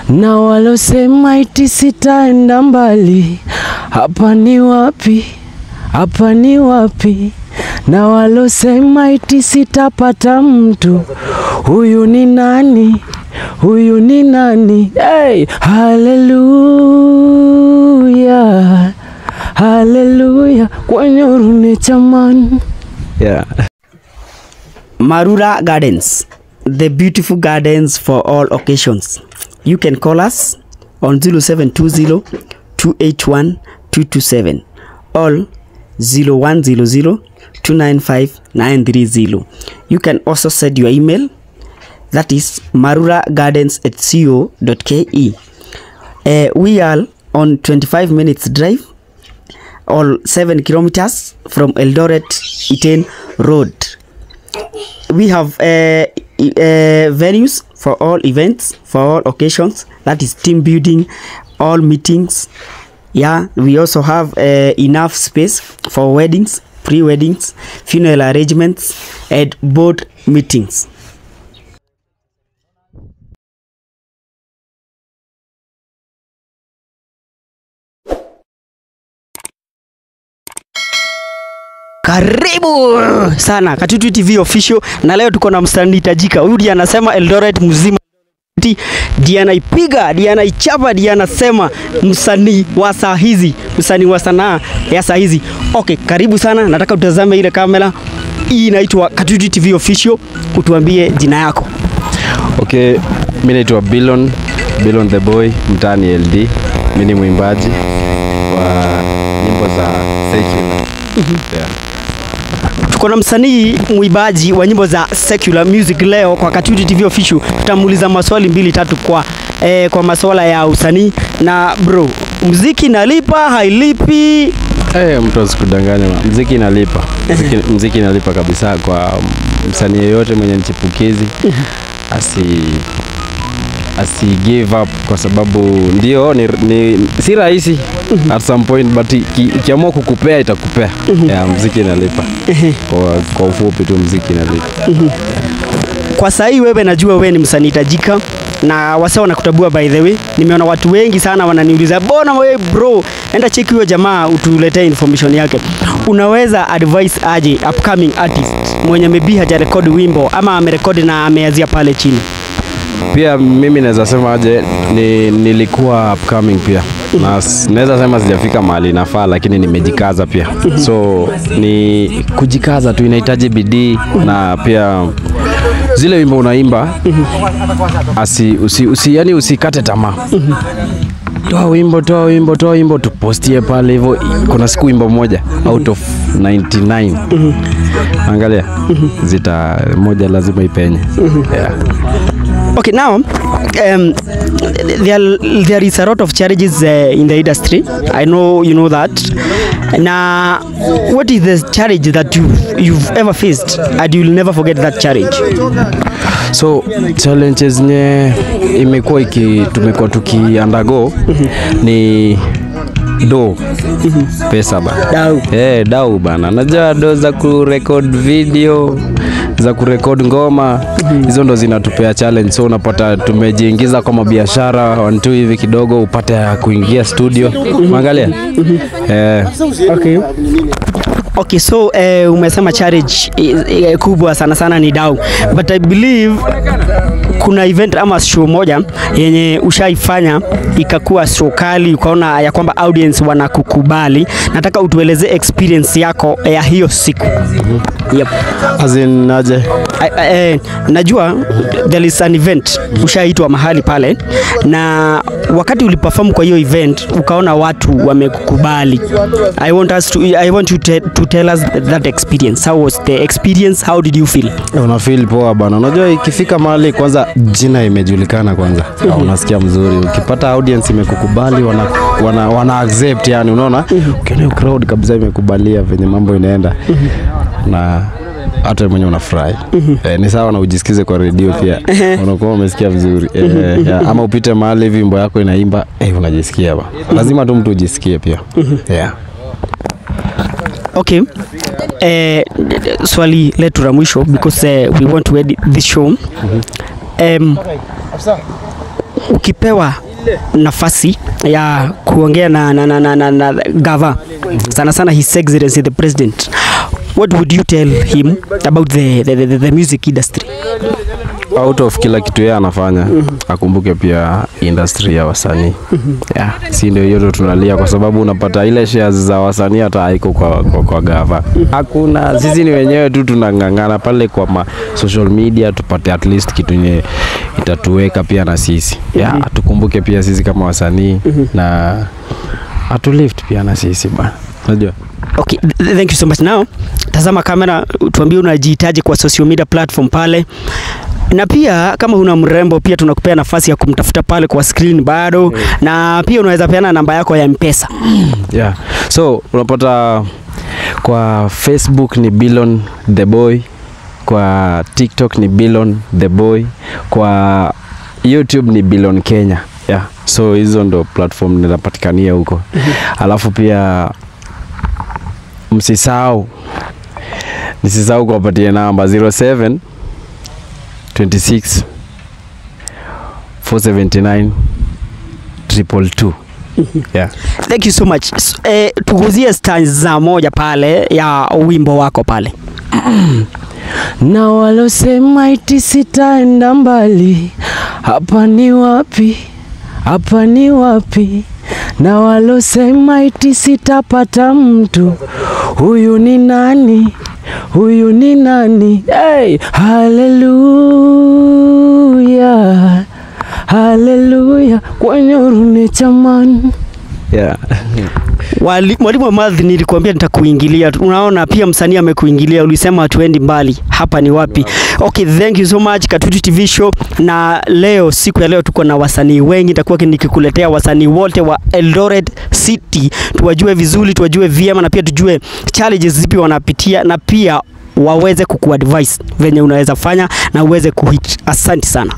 Na walosema iti sitaenda mbali, hapa ni wapi? Hapa ni wapi? Na walosema iti sitapata mtu, huyu ni nani? Huyu ni nani? Hey, hallelujah, hallelujah, kwenye urune chamani. Yeah. Marura Gardens, the beautiful gardens for all occasions. You can call us on 0720 281 227 or 0100 295 930. You can also send your email, that is maruragardens@co.ke. We are on 25 minutes drive or 7 kilometers from Eldoret Iten Road. We have venues for all events, for all occasions, that is team building, all meetings. Yeah, we also have enough space for weddings, pre-weddings, funeral arrangements, and board meetings. Karibu sana Katutu TV official, na leo tuko na msanii tajika. Huyu ndiye anasema Eldoret mzima ndiye anaipiga, ndiye anaichapa, ndiye anasema msanii wa saa hizi, msanii wa sanaa ya saa hizi. Okay, karibu sana. Nataka utazame ile kamera. Hii inaitwa Katutu TV official. Utuambie jina yako. Okay, mimi naitwa Bilon the boy, mtani LD. Mimi ni mwimbaji wa nyimbo za secular. Yeah. Tuko na msanii mwimbaji wa nyimbo za secular music leo kwa Katutu TV official. Tutamuuliza maswali 2-3 kwa masuala ya usanii. Na bro, muziki inalipa, hailipi? Mtu asikudanganya, muziki inalipa. Muziki inalipa kabisa kwa msanii yeyote mwenye chipukizi. Asi give up, kwa sababu ndio ni si rahisi at some point, but ikiamua kukupea itakupea. Yeah, muziki inalipa. Kwa ufupi tu muziki inalipa. Kwa sahi wewe, najua wewe ni msanii tajika na wasao wanakutabua. By the way, nimeona watu wengi sana wananiuliza, "Bona wewe bro, enda check huyo jamaa utuletee information yake." Unaweza advice aje upcoming artist mwenye maybe hajarekodi wimbo ama amerekodi na ameanzia pale chini? Pia mimi naweza sema aje, nilikuwa upcoming pia. Na naweza sema sijafika mahali nafaa, lakini nimejikaza pia. So ni kujikaza tu, inahitaji bidii na pia zile wimbo unaimba yani usikate tamaa. Toa wimbo tupostie pale hivyo. Kuna siku wimbo moja out of 99. Angalia, moja lazima ipenye. Yeah. Okay, now there is a lot of challenges in the industry. I know you know that. Now, what is the challenge that you've ever faced and you'll never forget that challenge? So challenges imekuwa tumekuwa tuki-undergo ni pesa bana. Dau bana. Najua do za kurecord video, za kurecord ngoma, hizo ndo zinatupea challenge. So unapata tumejiingiza kwa biashara 1-2 hivi kidogo upate kuingia studio. Angalia. Okay, so umesema challenge kubwa sana ni dau. But I believe kuna event ama show moja yenye ushaifanya ikakuwa show kali, ukaona ya kwamba audience wanakukubali. Nataka utueleze experience yako ya hiyo siku. Yep. As in aje? Najua there is an event ushaitwa mahali pale, na wakati uliperform kwa hiyo event ukaona watu wamekukubali. I want you to tell us that experience. How was the experience? How did you feel? Una feel poa bana. Unajua ikifika mahali kwanza jina imejulikana kwanza. Unasikia mzuri. Ukipata audience imekukubali, wana accept, yani unaona? Ukiona crowd kabisa imekubalia venye mambo inaenda. Na hata mwenye unafurahi. Ni sawa na ujisikize kwa radio pia. Unakuwa umesikia vizuri. Ama upite mahali hivi wimbo yako inaimba, unajisikia ba. Lazima tu mtu ujisikie pia. Yeah. Okay. Swali letu la mwisho, because we want to edit this show. ukipewa nafasi ya kuongea na gava sana sana His Excellency the President, what would you tell him about the music industry? Out of kila kitu yeye anafanya, akumbuke pia industry ya wasanii. Yeah, si ndio hiyo tunalia kwa sababu unapata ile shares za wasanii hata haiko kwa gava. Hakuna, sisi ni wenyewe tu tunangangana pale kwa social media tupate at least kitu yenye itatuweka pia na sisi. Yeah, tukumbuke pia sisi kama wasanii na atulift pia na sisi bana. Unajua? Okay, thank you so much. Now, tazama kamera, tuambie unajihitaji kwa social media platform pale. Na pia kama una mrembo pia tunakupea nafasi ya kumtafuta pale kwa screen bado. Na pia unaweza peana namba yako ya M-Pesa. Yeah. So, unapata kwa Facebook ni Billon the Boy, kwa TikTok ni Billon the Boy, kwa YouTube ni Billon Kenya. Yeah. So hizo ndo platform ninapatikania huko. Alafu pia nisisahau kuwapatia namba 07 26 479 222. Yeah. Thank you so much. Tuguzie stanza moja pale ya wimbo wako pale. Na walosema iti sitaenda mbali, hapa ni wapi? Hapa ni wapi? Na walosema iti sitapata mtu, huyu ni nani? Huyu ni nani? Hey, hallelujah, hallelujah, kwenye urune chamani. Yeah. Mwalimu wa math nilikwambia nitakuingilia. Unaona pia msanii amekuingilia, ulisema hatuendi mbali, hapa ni wapi? Okay, thank you so much Katutu TV show. Na leo, siku ya leo tuko na wasanii wengi, nitakuwa nikikuletea wasanii wote wa Eldoret City, tuwajue vizuri, tuwajue vyema na pia tujue challenges zipi wanapitia na pia waweze kukuadvise venye unaweza fanya na uweze kuhit. Asante sana.